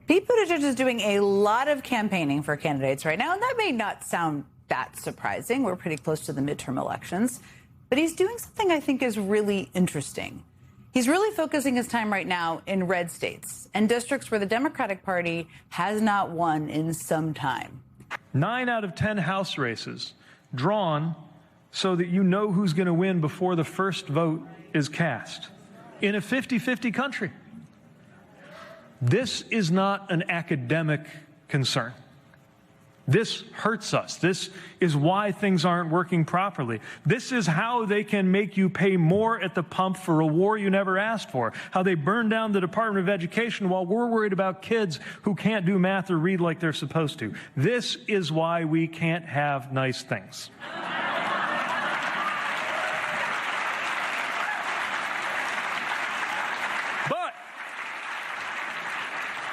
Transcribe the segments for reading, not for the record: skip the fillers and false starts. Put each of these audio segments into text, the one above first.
Pete Buttigieg is doing a lot of campaigning for candidates right now, and that may not sound that surprising. We're pretty close to the midterm elections. But he's doing something I think is really interesting. He's really focusing his time right now in red states and districts where the Democratic Party has not won in some time. 9 out of 10 House races drawn so that you know who's going to win before the first vote is cast in a 50-50 country. This is not an academic concern. This hurts us. This is why things aren't working properly. This is how they can make you pay more at the pump for a war you never asked for. How they burn down the Department of Education while we're worried about kids who can't do math or read like they're supposed to. This is why we can't have nice things.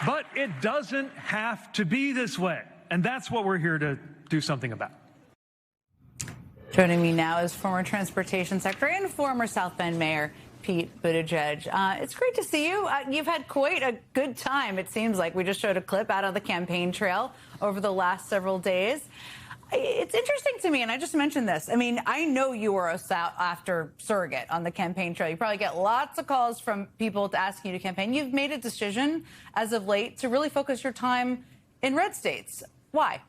But it doesn't have to be this way. And that's what we're here to do something about. Joining me now is former Transportation Secretary and former South Bend Mayor Pete Buttigieg. It's great to see you. You've had quite a good time, it seems like. We just showed a clip out of the campaign trail over the last several days. It's interesting to me, and I just mentioned this. I mean, I know you were a sought-after surrogate on the campaign trail. You probably get lots of calls from people asking you to campaign. You've made a decision as of late to really focus your time in red states. Why?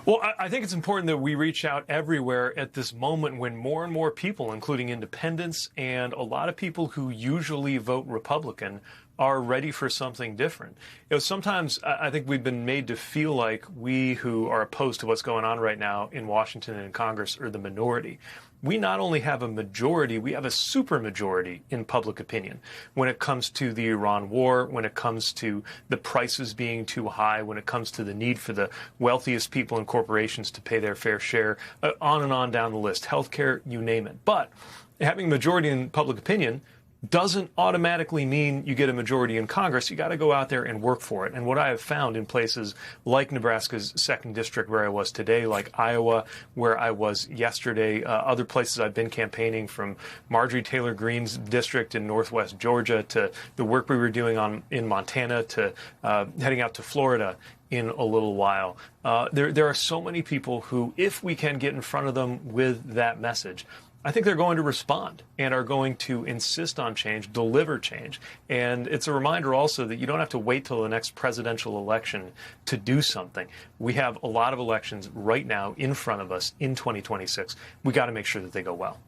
Well, I think it's important that we reach out everywhere at this moment when more and more people, including independents and a lot of people who usually vote Republican, are ready for something different. You know, sometimes I think we've been made to feel like we who are opposed to what's going on right now in Washington and in Congress are the minority. We not only have a majority, we have a supermajority in public opinion when it comes to the Iran war, when it comes to the prices being too high, when it comes to the need for the wealthiest people and corporations to pay their fair share, on and on down the list, healthcare, you name it. But having a majority in public opinion doesn't automatically mean you get a majority in Congress. You got to go out there and work for it. And what I have found in places like Nebraska's 2nd District, where I was today, like Iowa, where I was yesterday, other places I've been campaigning, from Marjorie Taylor Greene's district in Northwest Georgia to the work we were doing in Montana to heading out to Florida in a little while. There are so many people who, if we can get in front of them with that message, I think they're going to respond and are going to insist on change, deliver change. And it's a reminder also that you don't have to wait till the next presidential election to do something. We have a lot of elections right now in front of us in 2026. We got to make sure that they go well.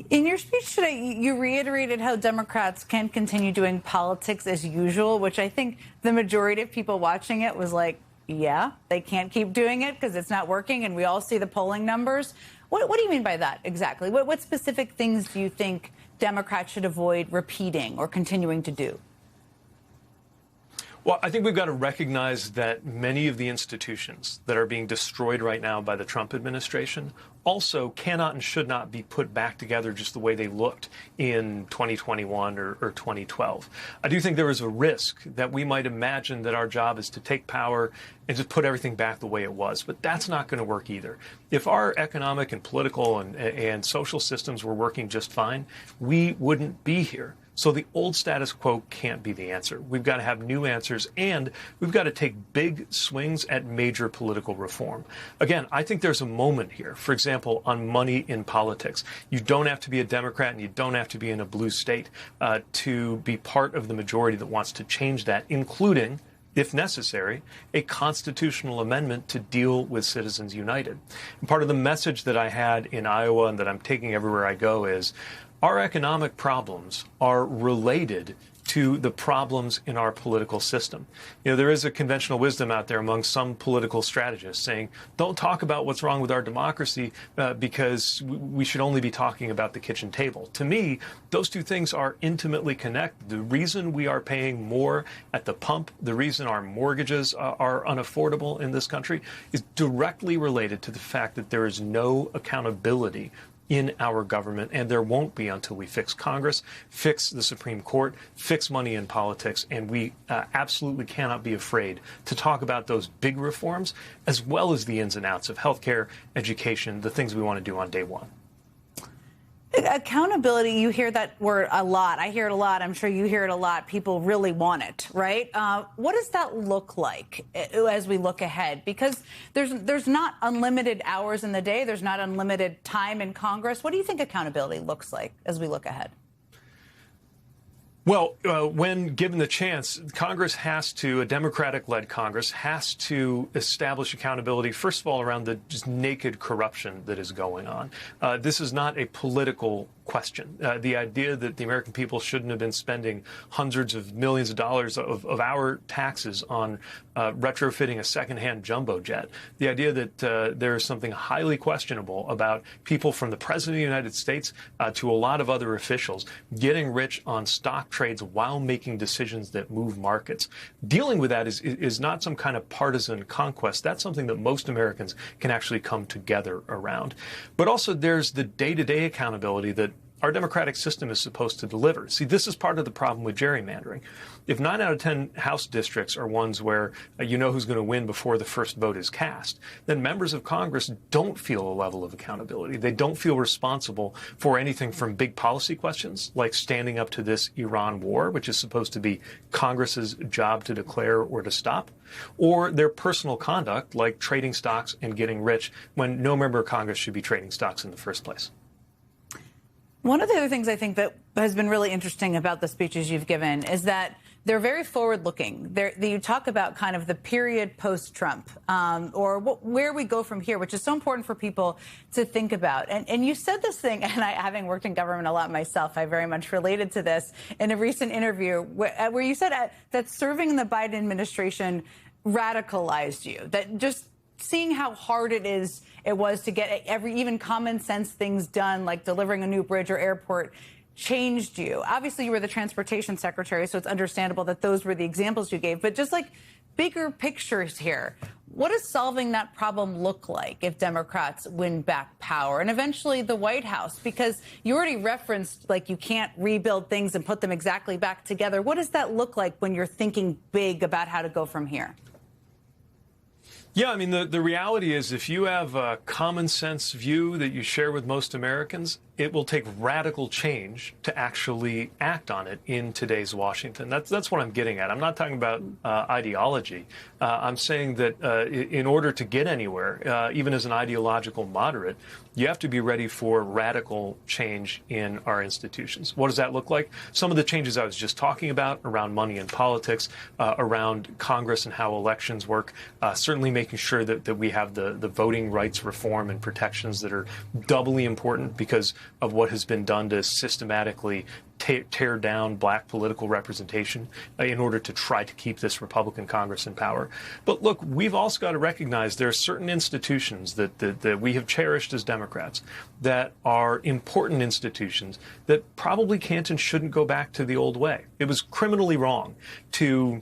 In your speech today, you reiterated how Democrats can continue doing politics as usual, which I think the majority of people watching it was like, yeah, they can't keep doing it because it's not working, and we all see the polling numbers. What do you mean by that exactly? What specific things do you think Democrats should avoid repeating or continuing to do? Well, I think we've got to recognize that many of the institutions that are being destroyed right now by the Trump administration also cannot and should not be put back together just the way they looked in 2021 or 2012. I do think there is a risk that we might imagine that our job is to take power and just put everything back the way it was. But that's not going to work either. If our economic and political and social systems were working just fine, we wouldn't be here. So the old status quo can't be the answer. We've got to have new answers, and we've got to take big swings at major political reform. Again, I think there's a moment here, for example, on money in politics. You don't have to be a Democrat and you don't have to be in a blue state to be part of the majority that wants to change that, including, if necessary, a constitutional amendment to deal with Citizens United. And part of the message that I had in Iowa and that I'm taking everywhere I go is our economic problems are related to the problems in our political system. You know, there is a conventional wisdom out there among some political strategists saying, don't talk about what's wrong with our democracy because we should only be talking about the kitchen table. To me, those two things are intimately connected. The reason we are paying more at the pump, the reason our mortgages are unaffordable in this country, is directly related to the fact that there is no accountability in our government, and there won't be until we fix Congress, fix the Supreme Court, fix money in politics, and we absolutely cannot be afraid to talk about those big reforms as well as the ins and outs of healthcare, education, the things we want to do on day one. Accountability, you hear that word a lot. I hear it a lot. I'm sure you hear it a lot. People really want it, right? What does that look like as we look ahead? Because there's not unlimited hours in the day. There's not unlimited time in Congress. What do you think accountability looks like as we look ahead? Well, when given the chance, Congress has to, a Democratic-led Congress, has to establish accountability, first of all, around the just naked corruption that is going on. This is not a political question. The idea that the American people shouldn't have been spending hundreds of millions of dollars of our taxes on retrofitting a secondhand jumbo jet, the idea that there is something highly questionable about people from the President of the United States to a lot of other officials getting rich on stock trades while making decisions that move markets. Dealing with that is not some kind of partisan conquest. That's something that most Americans can actually come together around. But also there's the day-to-day accountability that our democratic system is supposed to deliver. See, this is part of the problem with gerrymandering. If 9 out of 10 House districts are ones where you know who's going to win before the first vote is cast, then members of Congress don't feel a level of accountability. They don't feel responsible for anything from big policy questions like standing up to this Iran war, which is supposed to be Congress's job to declare or to stop, or their personal conduct like trading stocks and getting rich when no member of Congress should be trading stocks in the first place. One of the other things I think that has been really interesting about the speeches you've given is that they're very forward-looking. You talk about kind of the period post-Trump or where we go from here, which is so important for people to think about. And you said this thing, and having worked in government a lot myself, I very much related to this in a recent interview where you said that serving in the Biden administration radicalized you, that just seeing how hard it was to get even common sense things done, like delivering a new bridge or airport, changed you. Obviously, you were the transportation secretary, so it's understandable that those were the examples you gave. But just like bigger pictures here, what does solving that problem look like if Democrats win back power and eventually the White House? Because you already referenced, like, you can't rebuild things and put them exactly back together. What does that look like when you're thinking big about how to go from here? Yeah, I mean, the reality is if you have a common sense view that you share with most Americans, it will take radical change to actually act on it in today's Washington. That's what I'm getting at. I'm not talking about ideology. I'm saying that in order to get anywhere, even as an ideological moderate, you have to be ready for radical change in our institutions. What does that look like? Some of the changes I was just talking about around money and politics, around Congress and how elections work, certainly making sure that we have the voting rights reform and protections that are doubly important because of what has been done to systematically tear down black political representation in order to try to keep this Republican Congress in power. But look, we've also got to recognize there are certain institutions that we have cherished as Democrats that are important institutions that probably can't and shouldn't go back to the old way. It was criminally wrong to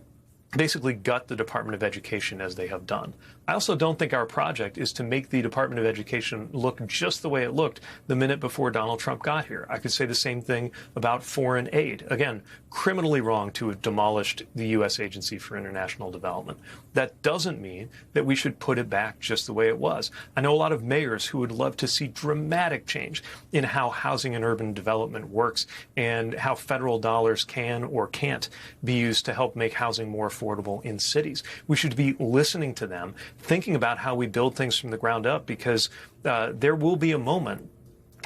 basically gut the Department of Education as they have done. I also don't think our project is to make the Department of Education look just the way it looked the minute before Donald Trump got here. I could say the same thing about foreign aid. Again, criminally wrong to have demolished the U.S. Agency for International Development. That doesn't mean that we should put it back just the way it was. I know a lot of mayors who would love to see dramatic change in how housing and urban development works and how federal dollars can or can't be used to help make housing more affordable in cities. We should be listening to them, thinking about how we build things from the ground up, because there will be a moment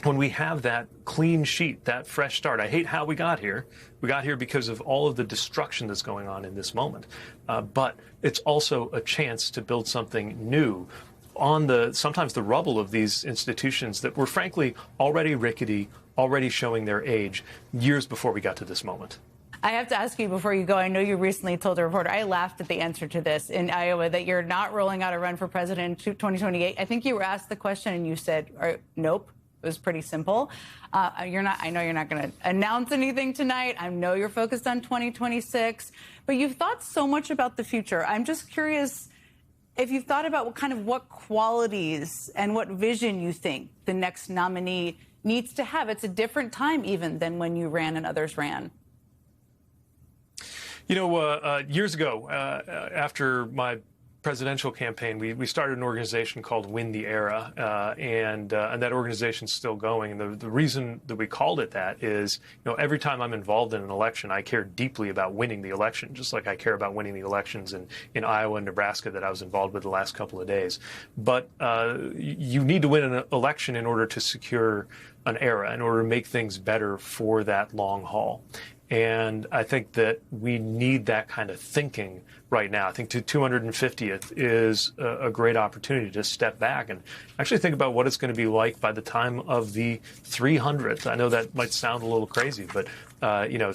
when we have that clean sheet, that fresh start. I hate how we got here. We got here because of all of the destruction that's going on in this moment. But it's also a chance to build something new on sometimes the rubble of these institutions that were frankly already rickety, already showing their age years before we got to this moment. I have to ask you before you go, I know you recently told a reporter, I laughed at the answer to this in Iowa, that you're not rolling out a run for president in 2028. I think you were asked the question and you said, nope. It was pretty simple. I know you're not going to announce anything tonight. I know you're focused on 2026, but you've thought so much about the future. I'm just curious if you've thought about what qualities and what vision you think the next nominee needs to have. It's a different time even than when you ran and others ran. You know, years ago, after my presidential campaign, we started an organization called Win the Era, and that organization's still going. And the reason that we called it that is, every time I'm involved in an election, I care deeply about winning the election, just like I care about winning the elections in Iowa and Nebraska that I was involved with the last couple of days. But you need to win an election in order to secure an era, in order to make things better for that long haul. And I think that we need that kind of thinking right now. I think the 250th is a great opportunity to step back and actually think about what it's going to be like by the time of the 300th. I know that might sound a little crazy, but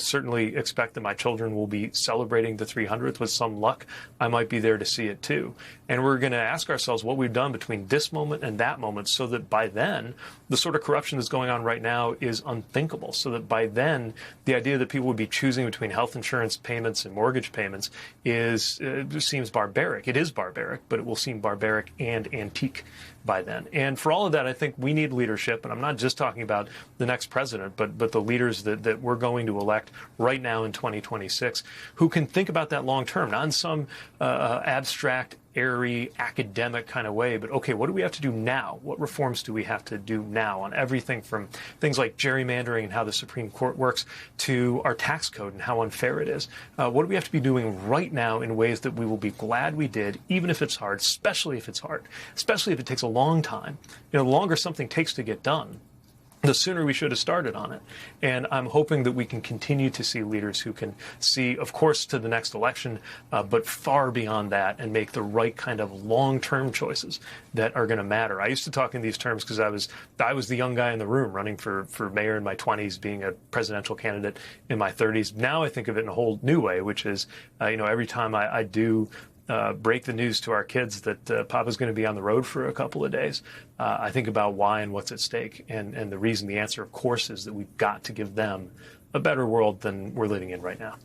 certainly expect that my children will be celebrating the 300th. With some luck, I might be there to see it too. And we're going to ask ourselves what we've done between this moment and that moment, so that by then, the sort of corruption that's going on right now is unthinkable. So that by then, the idea that people would be choosing between health insurance payments and mortgage payments seems barbaric. It is barbaric, but it will seem barbaric and antique by then. And for all of that, I think we need leadership. And I'm not just talking about the next president, but the leaders that we're going to elect right now in 2026, who can think about that long term, not in some abstract, airy, academic kind of way, but okay, what do we have to do now? What reforms do we have to do now on everything from things like gerrymandering and how the Supreme Court works to our tax code and how unfair it is? What do we have to be doing right now in ways that we will be glad we did, even if it's hard, especially if it's hard, especially if it takes a long time? The longer something takes to get done, the sooner we should have started on it. And I'm hoping that we can continue to see leaders who can see, of course, to the next election, but far beyond that, and make the right kind of long-term choices that are going to matter. I used to talk in these terms because I was the young guy in the room running for mayor in my 20s, being a presidential candidate in my 30s. Now I think of it in a whole new way, which is, every time I do break the news to our kids that Papa's going to be on the road for a couple of days, I think about why and what's at stake. And the reason, the answer, of course, is that we've got to give them a better world than we're living in right now.